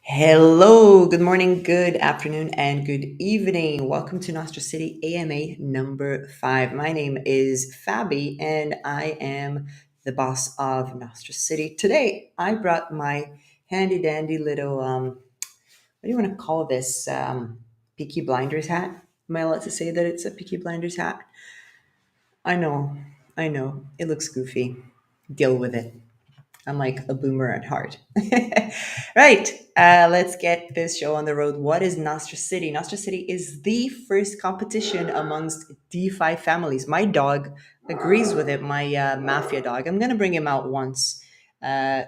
Hello, good morning, good afternoon, and good evening. Welcome to NostraCity AMA number 5. My name is Fabi, and I am the boss of NostraCity. Today, I brought my handy dandy little, what do you want to call this? Peaky Blinders hat? Am I allowed to say that it's a Peaky Blinders hat? I know, I know. It looks goofy. Deal with it. I'm like a boomer at heart. Right. Let's get this show on the road. What is Nostra City? Nostra City is the first competition amongst DeFi families. My dog agrees with it, my mafia dog. I'm going to bring him out once, uh,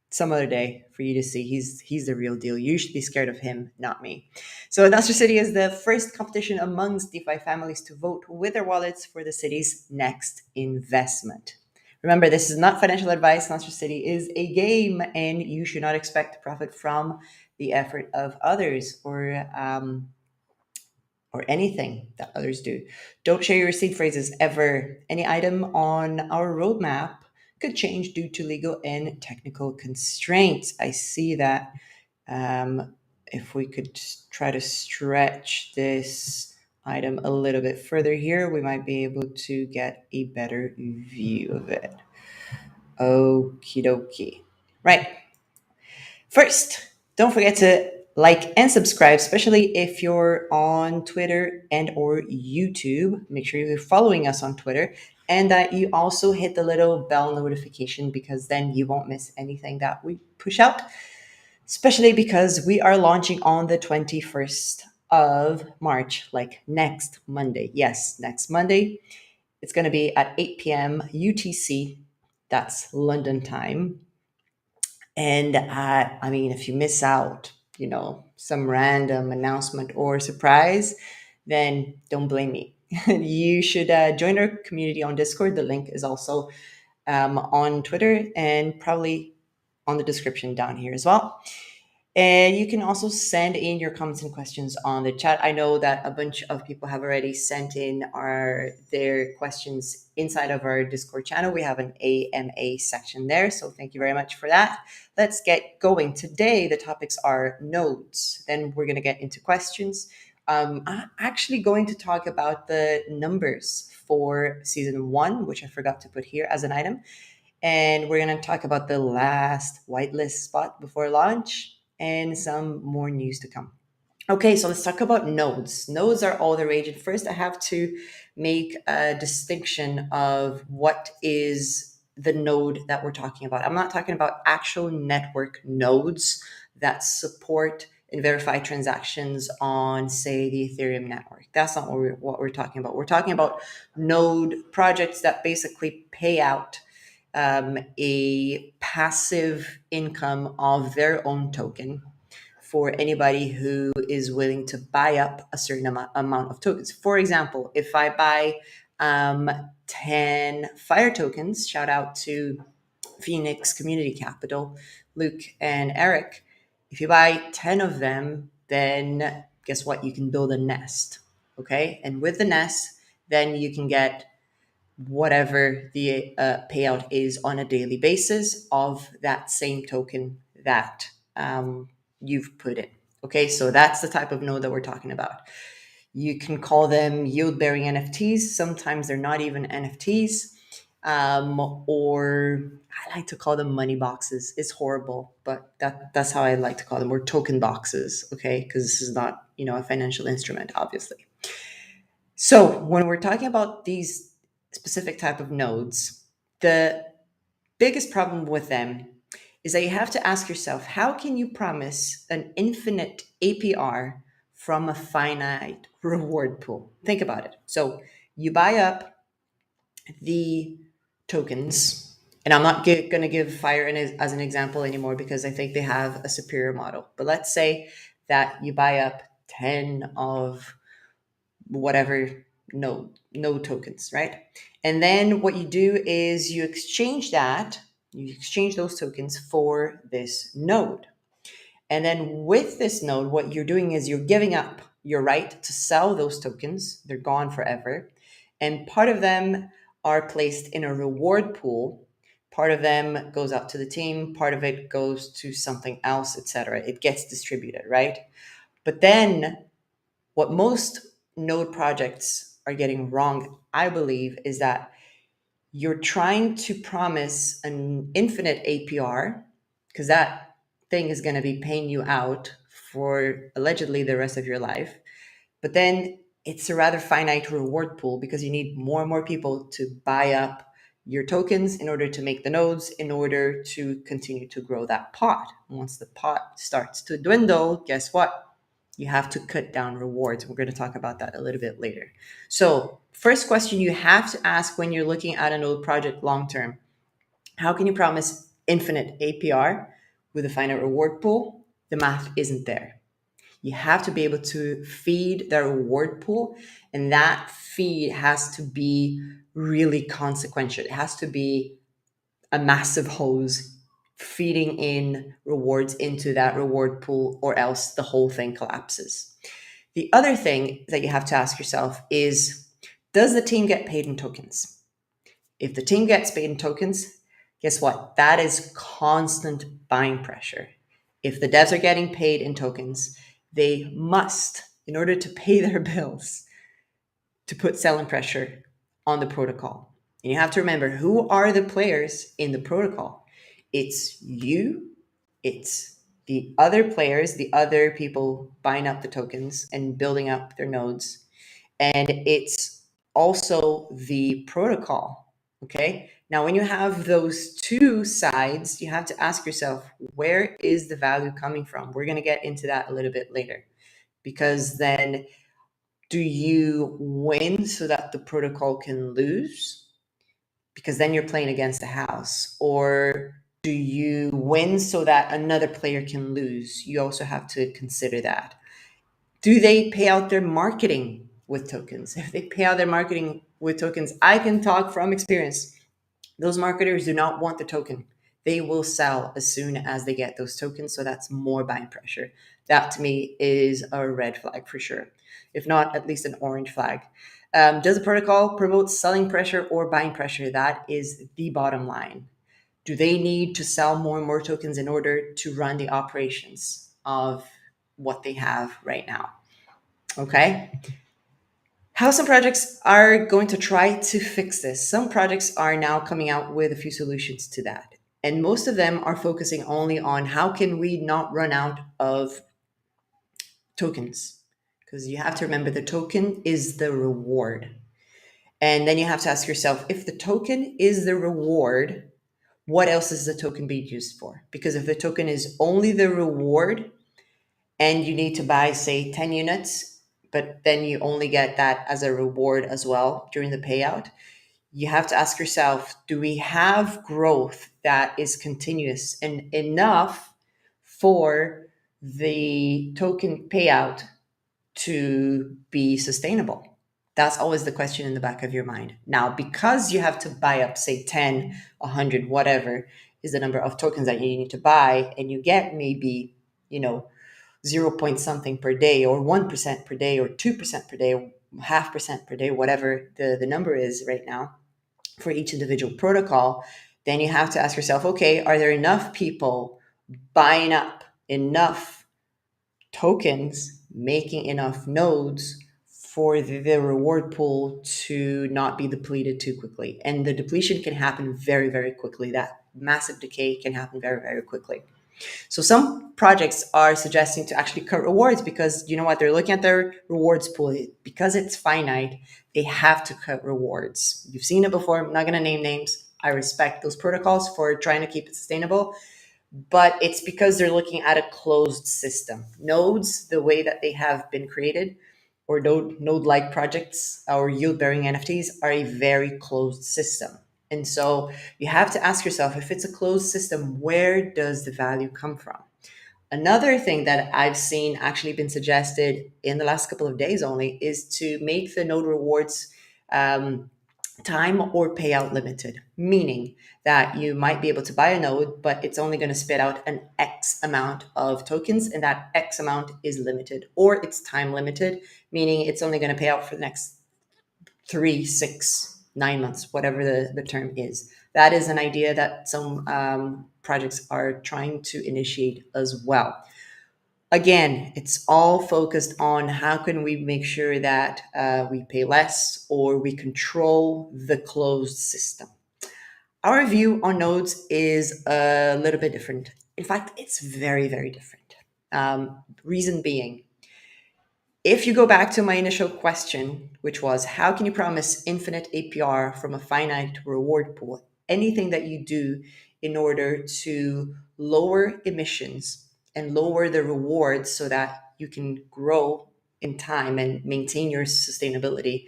some other day for you to see. He's the real deal. You should be scared of him, not me. So Nostra City is the first competition amongst DeFi families to vote with their wallets for the city's next investment. Remember, this is not financial advice. Nostra City is a game, and you should not expect to profit from the effort of others or anything that others do. Don't share your seed phrases ever. Any item on our roadmap could change due to legal and technical constraints. I see that. If we could try to stretch this item a little bit further here, we might be able to get a better view of it. Okie dokie. Right. First, don't forget to like and subscribe, especially if you're on Twitter and or YouTube. Make sure you're following us on Twitter and that you also hit the little bell notification because then you won't miss anything that we push out, especially because we are launching on the 21st of March, like next Monday. Yes, next Monday. It's going to be at 8 p.m. UTC. That's London time. And I mean, if you miss out, some random announcement or surprise, then don't blame me. You should join our community on Discord. The link is also on Twitter and probably on the description down here as well. And you can also send in your comments and questions on the chat. I know that a bunch of people have already sent in their questions inside of our Discord channel. We have an AMA section there, so thank you very much for that. Let's get going. Today, the topics are nodes. Then we're going to get into questions. I'm actually going to talk about the numbers for season 1, which I forgot to put here as an item. And we're going to talk about the last whitelist spot before launch and some more news to come. Okay, so let's talk about nodes. Nodes are all the rage. And first, I have to make a distinction of what is the node that we're talking about. I'm not talking about actual network nodes that support and verify transactions on, say, the Ethereum network. That's not what we're talking about. We're talking about node projects that basically pay out a passive income of their own token for anybody who is willing to buy up a certain amount of tokens. For example, if I buy 10 Fire tokens, shout out to Phoenix Community Capital, Luke and Eric. If you buy 10 of them, then guess what? You can build a nest. Okay. And with the nest, then you can get whatever the payout is on a daily basis of that same token that you've put in. Okay, so that's the type of node that we're talking about. You can call them yield bearing NFTs. Sometimes they're not even NFTs. Or I like to call them money boxes. It's horrible, but that's how I like to call them. Or token boxes, okay? Because this is not, a financial instrument, obviously. So when we're talking about these specific type of nodes, the biggest problem with them is that you have to ask yourself, how can you promise an infinite APR from a finite reward pool? Think about it. So you buy up the tokens, and I'm not going to give Fire as an example anymore because I think they have a superior model. But let's say that you buy up 10 of whatever node tokens, right? And then what you do is you exchange those tokens for this node. And then with this node, what you're doing is you're giving up your right to sell those tokens. They're gone forever. And part of them are placed in a reward pool. part of them goes out to the team, part of it goes to something else, etc. It gets distributed, right? But then what most node projects are getting wrong, I believe, is that you're trying to promise an infinite APR, because that thing is going to be paying you out for allegedly the rest of your life. But then it's a rather finite reward pool because you need more and more people to buy up your tokens in order to make the nodes, in order to continue to grow that pot. And once the pot starts to dwindle, guess what? You have to cut down rewards. We're going to talk about that a little bit later. So, first question you have to ask when you're looking at a node project long term: how can you promise infinite APR with a finite reward pool? The math isn't there. You have to be able to feed the reward pool, and that feed has to be really consequential. It has to be a massive hose feeding in rewards into that reward pool, or else the whole thing collapses. The other thing that you have to ask yourself is, does the team get paid in tokens? If the team gets paid in tokens, guess what? That is constant buying pressure. If the devs are getting paid in tokens, they must, in order to pay their bills, to put selling pressure on the protocol. And you have to remember, who are the players in the protocol? It's you, it's the other players, the other people buying up the tokens and building up their nodes. And it's also the protocol. Okay. Now, when you have those two sides, you have to ask yourself, where is the value coming from? We're going to get into that a little bit later, because then, do you win so that the protocol can lose? Because then you're playing against the house. Or do you win so that another player can lose? You also have to consider that. Do they pay out their marketing with tokens? If they pay out their marketing with tokens, I can talk from experience. Those marketers do not want the token. They will sell as soon as they get those tokens. So that's more buying pressure. That to me is a red flag for sure. If not, at least an orange flag. Does the protocol promote selling pressure or buying pressure? That is the bottom line. Do they need to sell more and more tokens in order to run the operations of what they have right now? Okay. How some projects are going to try to fix this. Some projects are now coming out with a few solutions to that. And most of them are focusing only on how can we not run out of tokens? Because you have to remember, the token is the reward. And then you have to ask yourself, if the token is the reward, what else is the token being used for? Because if the token is only the reward and you need to buy, say, 10 units, but then you only get that as a reward as well during the payout, you have to ask yourself, do we have growth that is continuous and enough for the token payout to be sustainable? That's always the question in the back of your mind. Now, because you have to buy up, say, 10, 100, whatever is the number of tokens that you need to buy, and you get maybe, 0 point something per day, or 1% per day, or 2% per day, or 0.5% per day, whatever the number is right now for each individual protocol, then you have to ask yourself, okay, are there enough people buying up enough tokens, making enough nodes for the reward pool to not be depleted too quickly? And the depletion can happen very, very quickly. That massive decay can happen very, very quickly. So some projects are suggesting to actually cut rewards, because you know what? They're looking at their rewards pool. Because it's finite, they have to cut rewards. You've seen it before. I'm not going to name names. I respect those protocols for trying to keep it sustainable, but it's because they're looking at a closed system. Nodes, the way that they have been created, or node-like projects or yield-bearing NFTs, are a very closed system. And so you have to ask yourself, if it's a closed system, where does the value come from? Another thing that I've seen actually been suggested in the last couple of days only is to make the node rewards time or payout limited, meaning that you might be able to buy a node, but it's only going to spit out an X amount of tokens, and that X amount is limited, or it's time limited, meaning it's only going to pay out for the next 3, 6, 9 months, whatever the term is That is an idea that some projects are trying to initiate as well. Again, it's all focused on how can we make sure that we pay less or we control the closed system. Our view on nodes is a little bit different. In fact, it's very, very different. Reason being, if you go back to my initial question, which was how can you promise infinite APR from a finite reward pool? Anything that you do in order to lower emissions and lower the rewards so that you can grow in time and maintain your sustainability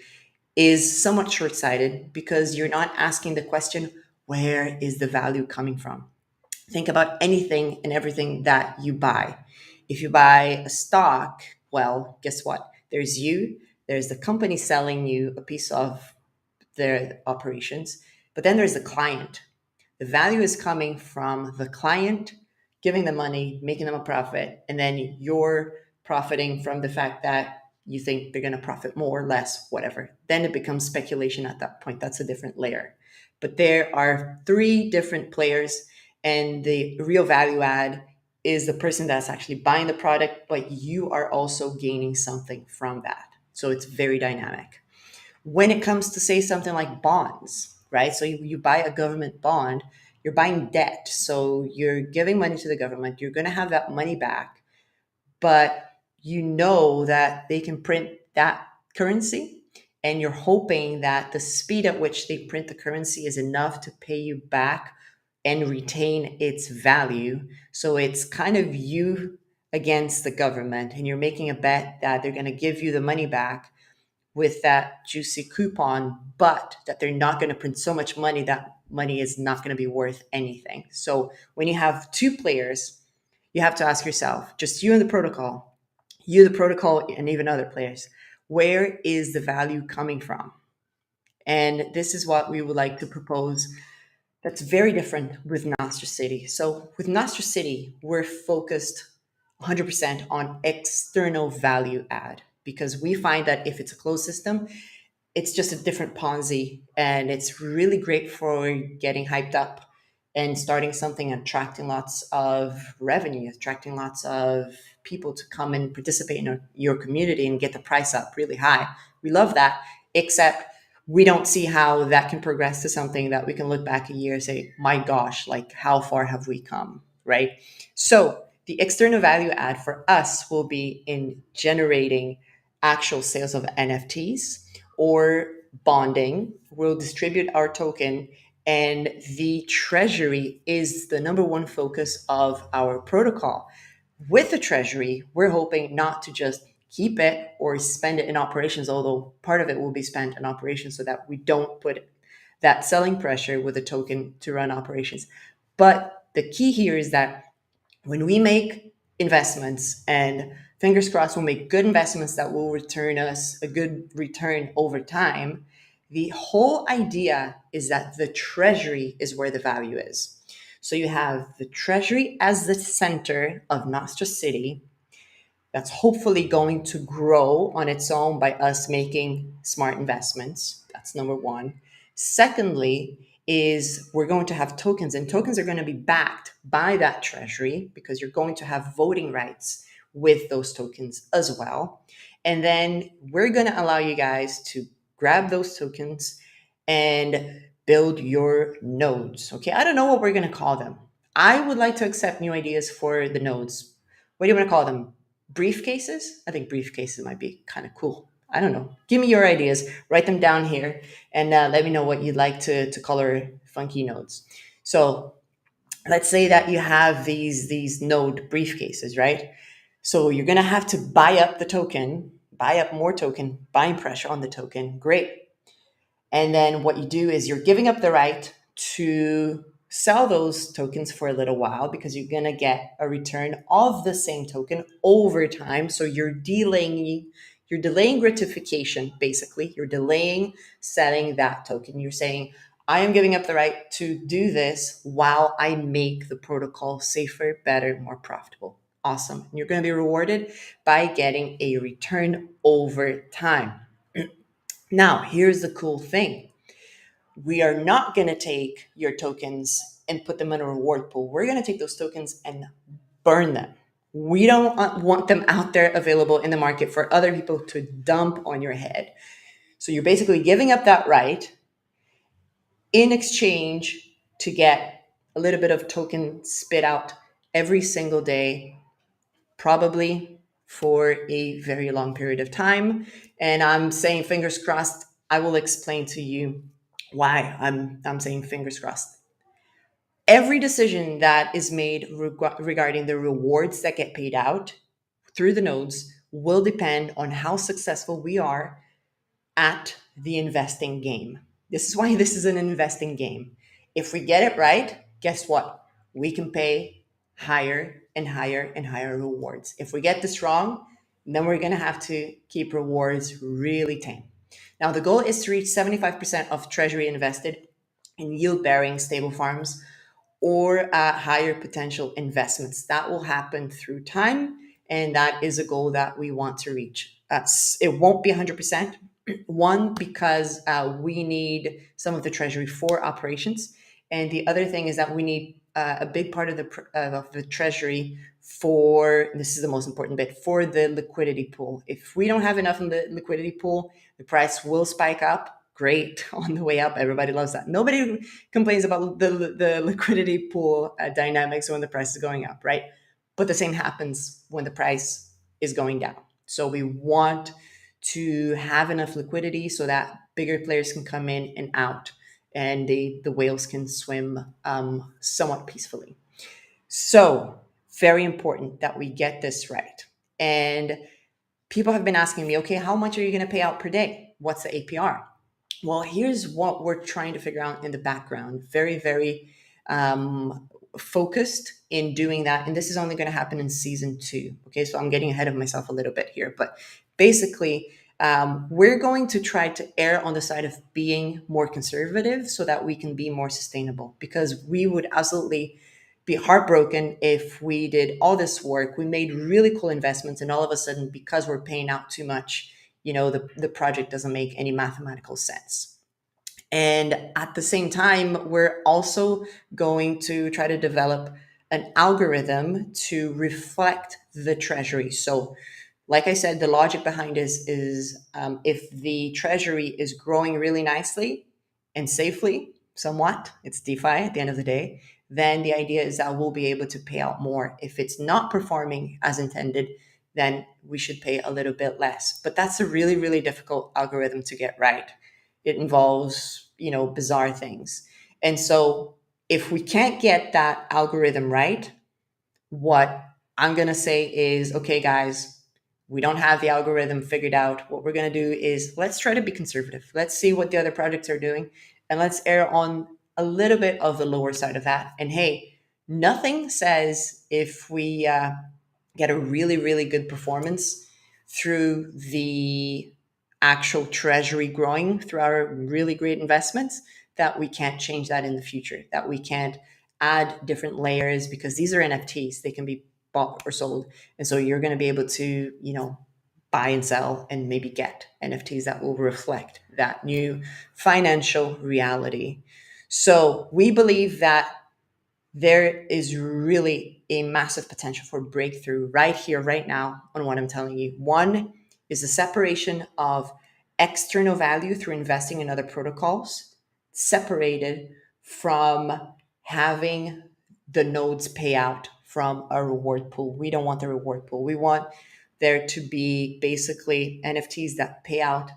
is somewhat short sighted because you're not asking the question, where is the value coming from? Think about anything and everything that you buy. If you buy a stock, well, guess what? There's you, there's the company selling you a piece of their operations, but then there's the client. The value is coming from the client giving the money, making them a profit, and then you're profiting from the fact that you think they're going to profit more, less, whatever. Then it becomes speculation at that point. That's a different layer. But there are three different players, and the real value add is the person that's actually buying the product, but you are also gaining something from that. So it's very dynamic. When it comes to say something like bonds, right? So you buy a government bond, you're buying debt. So you're giving money to the government, you're going to have that money back, but you know that they can print that currency and you're hoping that the speed at which they print the currency is enough to pay you back and retain its value. So it's kind of you against the government, and you're making a bet that they're going to give you the money back with that juicy coupon, but that they're not going to print so much money that money is not going to be worth anything. So when you have two players, you have to ask yourself, just you and the protocol, you, the protocol, and even other players, where is the value coming from? And this is what we would like to propose that's very different with NostraCity. So with NostraCity, we're focused 100% on external value add because we find that if it's a closed system, it's just a different Ponzi, and it's really great for getting hyped up and starting something, attracting lots of revenue, attracting lots of people to come and participate in your community and get the price up really high. We love that, except we don't see how that can progress to something that we can look back a year and say, my gosh, like how far have we come, right? So the external value add for us will be in generating actual sales of NFTs or bonding. We'll distribute our token, and the treasury is the number one focus of our protocol. With the treasury, we're hoping not to just keep it or spend it in operations, although part of it will be spent in operations so that we don't put that selling pressure with the token to run operations. But the key here is that when we make investments, and fingers crossed we'll make good investments that will return us a good return over time, the whole idea is that the treasury is where the value is. So you have the treasury as the center of NostraCity that's hopefully going to grow on its own by us making smart investments. That's number one. Secondly, is we're going to have tokens, and tokens are going to be backed by that treasury because you're going to have voting rights with those tokens as well. And then we're going to allow you guys to grab those tokens and build your nodes. Okay, I don't know what we're going to call them. I would like to accept new ideas for the nodes. What do you want to call them? Briefcases? I think briefcases might be kind of cool. I don't know. Give me your ideas. Write them down here, and let me know what you'd like to color funky nodes. So let's say that you have these node briefcases, right? So you're going to have to buy up the token, buy up more token, buying pressure on the token. Great. And then what you do is you're giving up the right to sell those tokens for a little while because you're going to get a return of the same token over time. So you're delaying gratification, basically. You're delaying selling that token. You're saying, I am giving up the right to do this while I make the protocol safer, better, more profitable. Awesome. And you're going to be rewarded by getting a return over time. Now, here's the cool thing. we are not going to take your tokens and put them in a reward pool. We're going to take those tokens and burn them. We don't want them out there available in the market for other people to dump on your head. So you're basically giving up that right in exchange to get a little bit of token spit out every single day, probably for a very long period of time. And I'm saying fingers crossed. I will explain to you why I'm saying fingers crossed. Every decision that is made regarding the rewards that get paid out through the nodes will depend on how successful we are at the investing game. This is why this is an investing game. If we get it right, guess what? We can pay higher and higher and higher rewards. If we get this wrong, then we're going to have to keep rewards really tame. Now, the goal is to reach 75% of treasury invested in yield bearing stable farms or higher potential investments. That will happen through time, and that is a goal that we want to reach. It won't be 100%. One, because we need some of the treasury for operations, and the other thing is that we need a big part of the treasury for, this is the most important bit, for the liquidity pool. If we don't have enough in the liquidity pool, the price will spike up. Great, on the way up. Everybody loves that. Nobody complains about the liquidity pool dynamics when the price is going up, right? But the same happens when the price is going down. So we want to have enough liquidity so that bigger players can come in and out, and the whales can swim somewhat peacefully. So very important that we get this right. And people have been asking me, okay, how much are you going to pay out per day? What's the APR? Well, here's what we're trying to figure out in the background. Very, very focused in doing that. And this is only going to happen in season 2. Okay, so I'm getting ahead of myself a little bit here. But basically, we're going to try to err on the side of being more conservative so that we can be more sustainable, because we would absolutely be heartbroken if we did all this work, we made really cool investments, and all of a sudden, because we're paying out too much, the project doesn't make any mathematical sense. And at the same time, we're also going to try to develop an algorithm to reflect the treasury. So like I said, the logic behind this is if the treasury is growing really nicely and safely, somewhat, it's DeFi at the end of the day, then the idea is that we'll be able to pay out more. If it's not performing as intended, then we should pay a little bit less. But that's a really, really difficult algorithm to get right. It involves, bizarre things. And so if we can't get that algorithm right, what I'm going to say is, okay, guys, we don't have the algorithm figured out. What we're going to do is let's try to be conservative. Let's see what the other projects are doing, and let's err on a little bit of the lower side of that. And hey, nothing says if we get a really, really good performance through the actual treasury growing through our really great investments, that we can't change that in the future, that we can't add different layers, because these are NFTs. They can be bought or sold. And so you're going to be able to, buy and sell and maybe get NFTs that will reflect that new financial reality. So we believe that there is really a massive potential for breakthrough right here, right now, on what I'm telling you. One is the separation of external value through investing in other protocols, separated from having the nodes pay out from a reward pool. We don't want the reward pool. We want there to be basically NFTs that pay out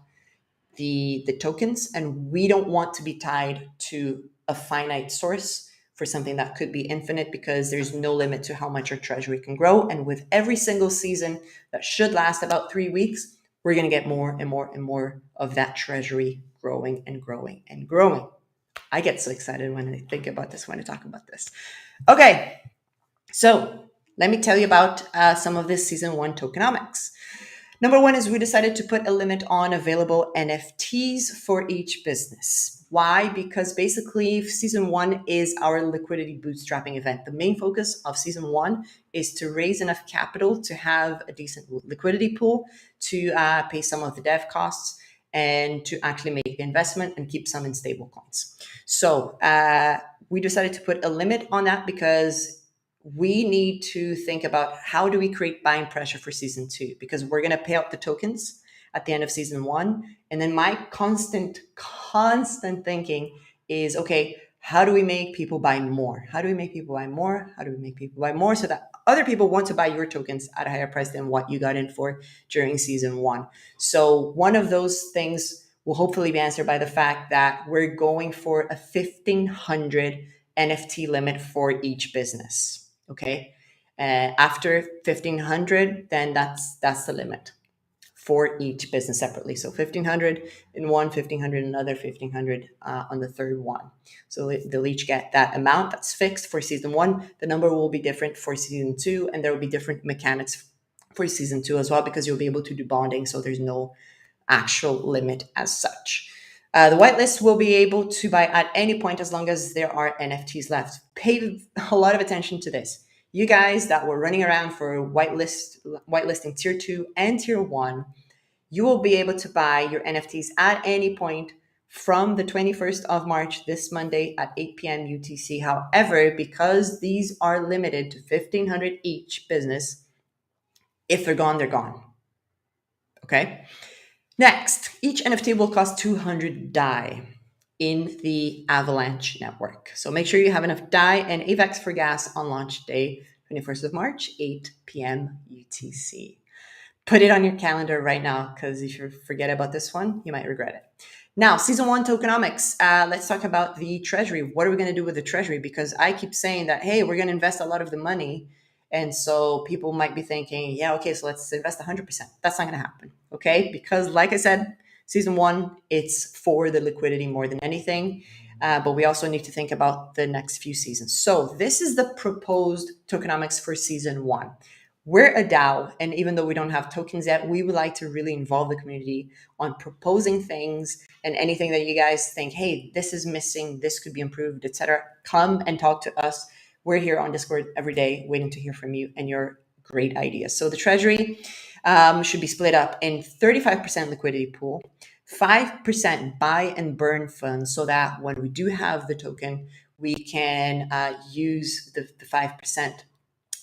the tokens, and we don't want to be tied to a finite source for something that could be infinite, because there's no limit to how much our treasury can grow. And with every single season that should last about 3 weeks, we're going to get more and more and more of that treasury growing and growing and growing. I get so excited when I think about this, when I talk about this. Okay, so let me tell you about some of this season 1 tokenomics. Number 1 is we decided to put a limit on available NFTs for each business. Why? Because basically season 1 is our liquidity bootstrapping event. The main focus of season 1 is to raise enough capital to have a decent liquidity pool to pay some of the dev costs and to actually make the investment and keep some in stable coins. So we decided to put a limit on that because we need to think about how do we create buying pressure for season 2, because we're going to pay out the tokens at the end of season 1. And then my constant thinking is, okay, how do we make people buy more? How do we make people buy more? How do we make people buy more so that other people want to buy your tokens at a higher price than what you got in for during season 1? So one of those things will hopefully be answered by the fact that we're going for a 1,500 NFT limit for each business. Okay. After 1,500, then that's the limit for each business separately. So 1,500 in one, 1,500 in another, 1,500 on the third one. So they'll each get that amount that's fixed for season 1. The number will be different for season 2, and there will be different mechanics for season 2 as well, because you'll be able to do bonding. So there's no actual limit as such. The whitelist will be able to buy at any point as long as there are NFTs left. Pay a lot of attention to this. You guys that were running around for whitelisting tier 2 and tier 1, you will be able to buy your NFTs at any point from the 21st of March, this Monday at 8 p.m. UTC. However, because these are limited to 1,500 each business, if they're gone, they're gone. Okay. Next, each NFT will cost 200 DAI in the Avalanche network. So make sure you have enough DAI and AVAX for gas on launch day, 21st of March, 8 p.m. UTC. Put it on your calendar right now, because if you forget about this one, you might regret it. Now, season 1 tokenomics. Let's talk about the treasury. What are we going to do with the treasury? Because I keep saying that, hey, we're going to invest a lot of the money. And so people might be thinking, yeah, okay, so let's invest 100%. That's not going to happen, okay? Because like I said, season 1, it's for the liquidity more than anything. But we also need to think about the next few seasons. So this is the proposed tokenomics for season 1. We're a DAO, and even though we don't have tokens yet, we would like to really involve the community on proposing things, and anything that you guys think, hey, this is missing, this could be improved, etc. Come and talk to us. We're here on Discord every day waiting to hear from you and your great ideas. So the treasury should be split up in 35% liquidity pool, 5% buy and burn funds, so that when we do have the token, we can use the 5%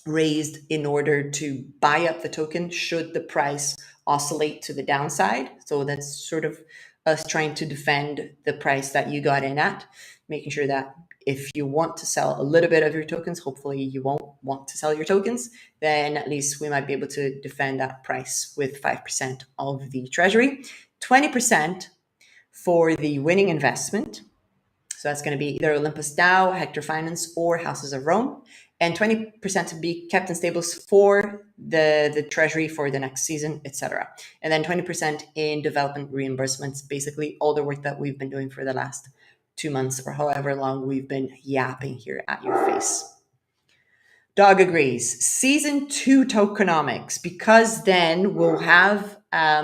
raised in order to buy up the token should the price oscillate to the downside. So that's sort of us trying to defend the price that you got in at, making sure that if you want to sell a little bit of your tokens, hopefully you won't want to sell your tokens, then at least we might be able to defend that price with 5% of the treasury, 20% for the winning investment. So that's going to be either Olympus DAO, Hector Finance, or Houses of Rome, and 20% to be kept in stables for the treasury for the next season, etc. And then 20% in development reimbursements, basically all the work that we've been doing for the last 2 months or however long we've been yapping here at your face. Dog agrees. Season 2 tokenomics, because then we'll have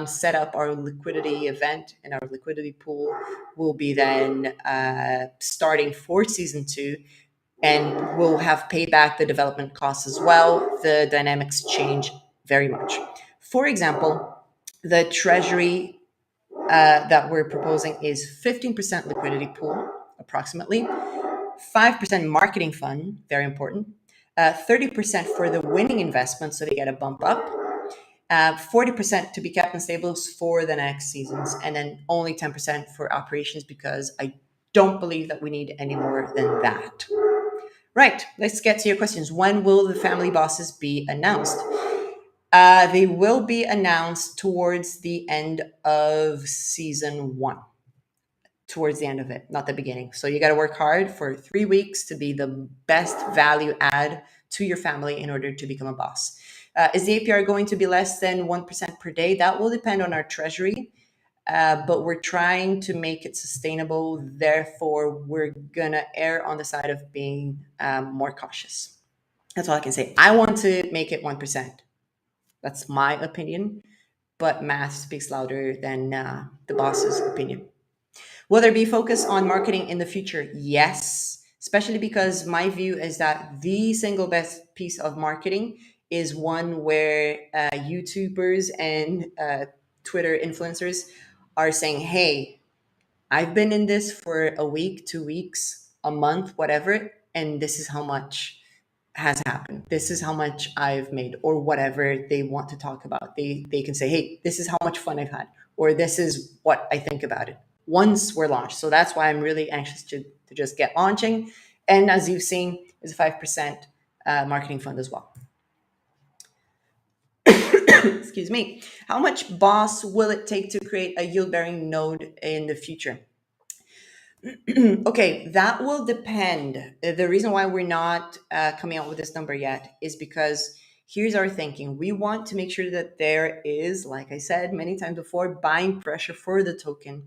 set up our liquidity event, and our liquidity pool will be then starting for season 2, and we'll have paid back the development costs as well. The dynamics change very much. For example, the treasury that we're proposing is 15% liquidity pool, approximately, 5% marketing fund, very important, 30% for the winning investment, so they get a bump up, 40% to be kept in stables for the next seasons, and then only 10% for operations, because I don't believe that we need any more than that. Right, let's get to your questions. When will the family bosses be announced? They will be announced towards the end of season 1. Towards the end of it, not the beginning. So you got to work hard for 3 weeks to be the best value add to your family in order to become a boss. Is the APR going to be less than 1% per day? That will depend on our treasury, but we're trying to make it sustainable. Therefore, we're going to err on the side of being more cautious. That's all I can say. I want to make it 1%. That's my opinion, but math speaks louder than the boss's opinion. Will there be focus on marketing in the future? Yes, especially because my view is that the single best piece of marketing is one where YouTubers and Twitter influencers are saying, hey, I've been in this for a week, 2 weeks, a month, whatever, and this is how much has happened. This is how much I've made, or whatever they want to talk about. They can say, hey, this is how much fun I've had, or this is what I think about it once we're launched. So that's why I'm really anxious to just get launching. And as you've seen, is a 5% marketing fund as well. Excuse me. How much BOSS will it take to create a yield-bearing node in the future? Okay, that will depend. The reason why we're not coming out with this number yet is because here's our thinking. We want to make sure that there is, like I said many times before, buying pressure for the token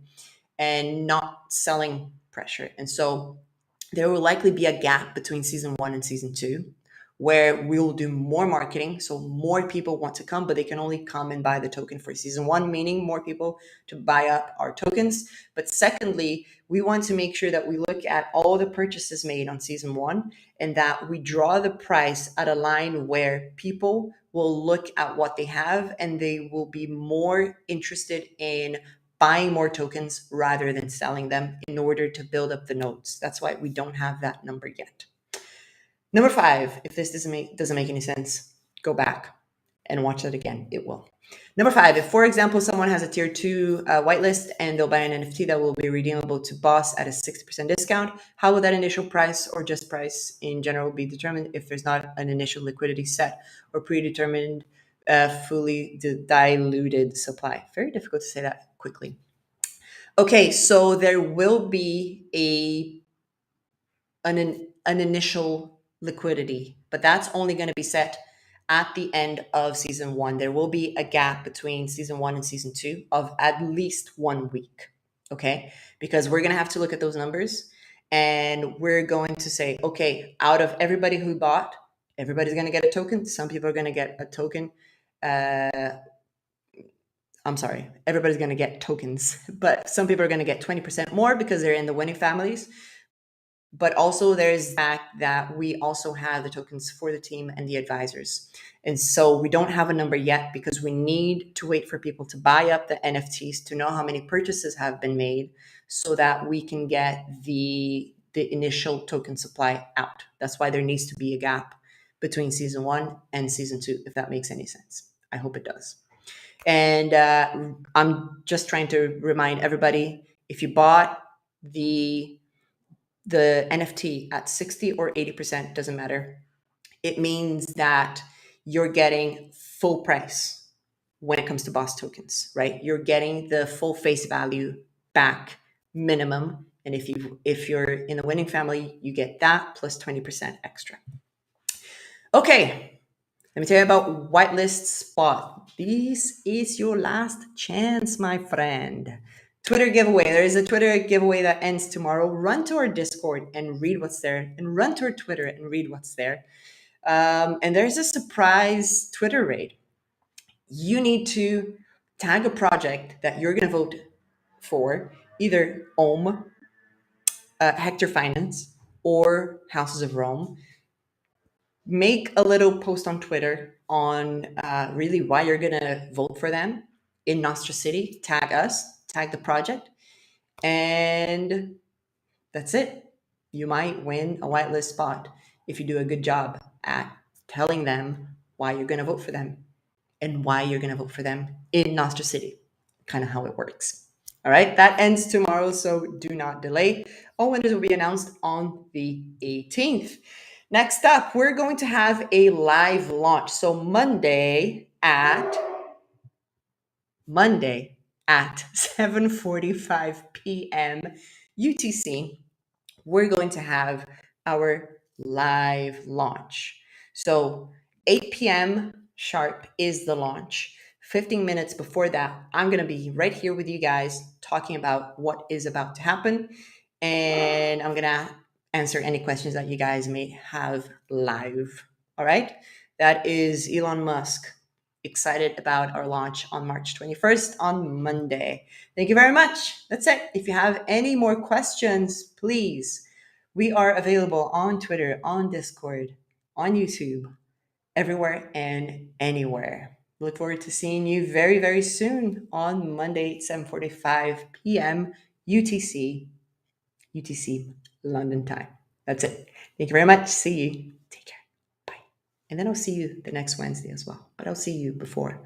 and not selling pressure. And so there will likely be a gap between season 1 and season 2 where we will do more marketing. So more people want to come, but they can only come and buy the token for season 1, meaning more people to buy up our tokens. But secondly, we want to make sure that we look at all the purchases made on season 1 and that we draw the price at a line where people will look at what they have and they will be more interested in buying more tokens rather than selling them in order to build up the nodes. That's why we don't have that number yet. Number 5, if this doesn't make any sense, go back and watch that again. It will. Number 5, if, for example, someone has a tier 2 whitelist and they'll buy an NFT that will be redeemable to BOSS at a 60% discount, how will that initial price or just price in general be determined if there's not an initial liquidity set or predetermined fully diluted supply? Very difficult to say that quickly. Okay, so there will be an initial liquidity, but that's only going to be set at the end of season 1. There will be a gap between season 1 and season 2 of at least 1 week. Okay, because we're going to have to look at those numbers and we're going to say, okay, out of everybody who bought, everybody's going to get a token. Some people are going to get a token. I'm sorry, everybody's going to get tokens, but some people are going to get 20% more because they're in the winning families. But also there's the fact that we also have the tokens for the team and the advisors. And so we don't have a number yet because we need to wait for people to buy up the NFTs to know how many purchases have been made so that we can get the initial token supply out. That's why there needs to be a gap between season 1 and season 2, if that makes any sense. I hope it does. And I'm just trying to remind everybody, if you bought the NFT at 60 or 80%, doesn't matter. It means that you're getting full price when it comes to BOSS tokens, right? You're getting the full face value back minimum. And if you're in the winning family, you get that plus 20% extra. Okay, let me tell you about Whitelist Spot. This is your last chance, my friend. Twitter giveaway. There is a Twitter giveaway that ends tomorrow. Run to our Discord and read what's there, and run to our Twitter and read what's there. And there's a surprise Twitter raid. You need to tag a project that you're going to vote for, either Ohm, Hector Finance, or Houses of Rome. Make a little post on Twitter on really why you're going to vote for them in NostraCity. Tag us, tag the project, and that's it. You might win a whitelist spot if you do a good job at telling them why you're going to vote for them and why you're going to vote for them in NostraCity. Kind of how it works. All right, that ends tomorrow, so do not delay. All winners will be announced on the 18th. Next up, we're going to have a live launch. So Monday at 7:45 p.m. UTC, we're going to have our live launch. So 8 p.m. sharp is the launch. 15 minutes before that, I'm going to be right here with you guys talking about what is about to happen. And I'm going to answer any questions that you guys may have live. All right. That is Elon Musk. Excited about our launch on March 21st on Monday. Thank you very much. That's it. If you have any more questions, please. We are available on Twitter, on Discord, on YouTube, everywhere and anywhere. Look forward to seeing you very, very soon on Monday, 7:45 p.m. UTC London time. That's it. Thank you very much. See you. Take care. Bye. And then I'll see you the next Wednesday as well. But I'll see you before